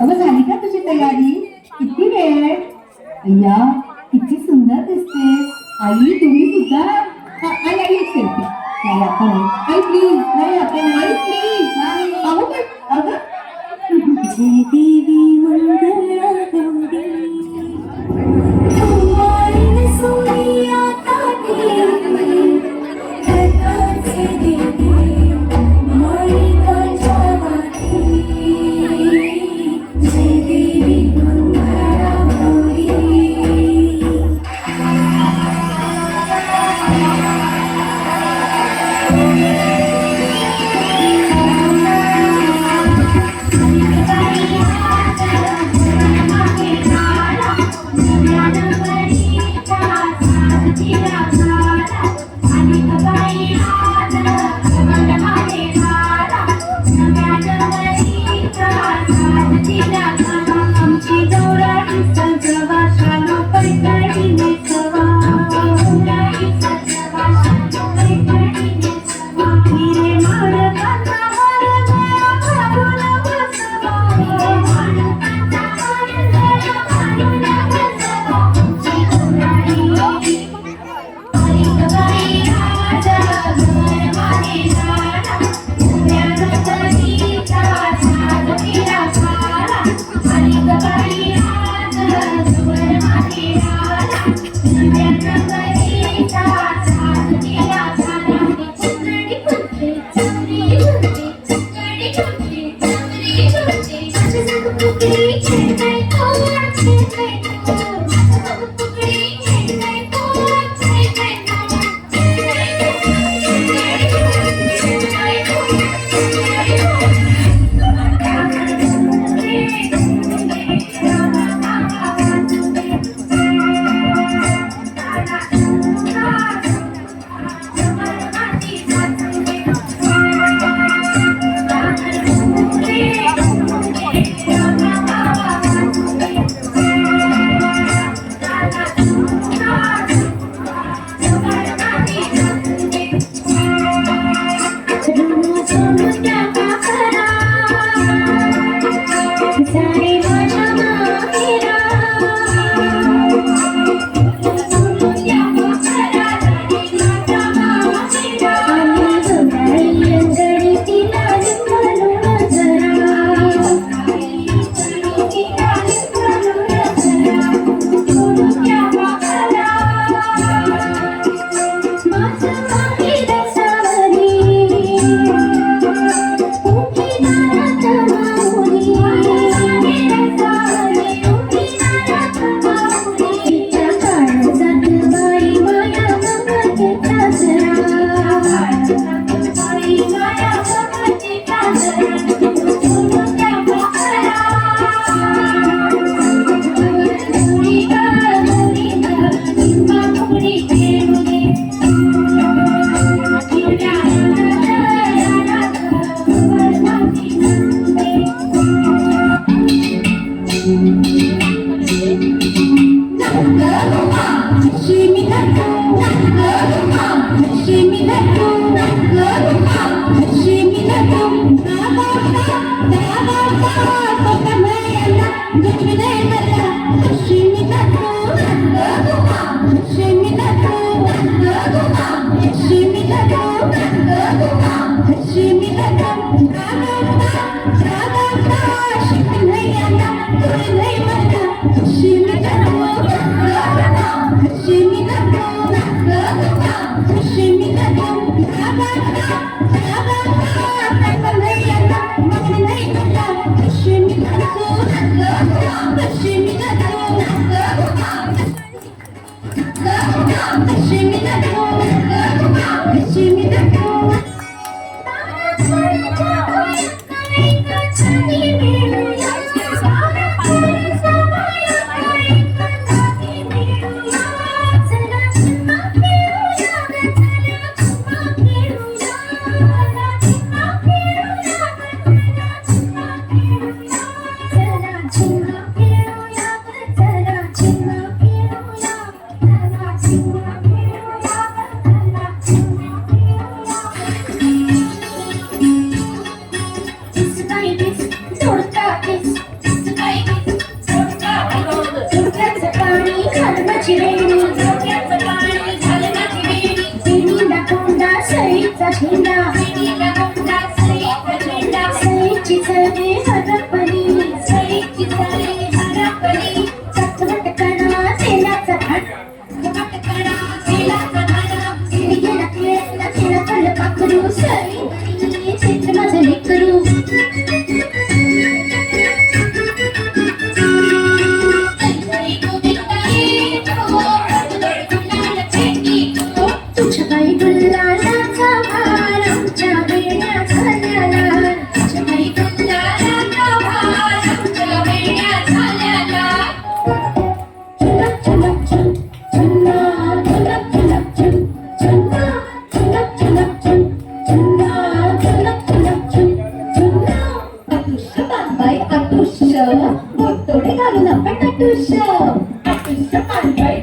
अगं झाली का तुझी तयारी? किती वेळ? अय्या किती सुंदर दिसतेस. आई तुम्ही सुद्धा. आई आई एक सेल्फी. नाही आता नाही. आई प्लीज. नाही आता नाही प्लीज. नाही अहो पण अगं जय देवी मंगला गौरी कुमारी सोनिया चित्र माझं लेकरू तुझ्या बाई गुल्लालाचा भार आमच्या वेड्या झाल्याला तुझ्या बाई गुल्लालाचा भार आमच्या वेड्या झाल्याला झुलक झुलक झुल झुलना झुलक झुलक झुल झुलना झुलक झुलक झुल झुलना झुलक झुलक झुल झुलना अतुष्य पानबाई अतुष्य बोटतोडे घालून आपण नटुष्य अतुष्य पानबाई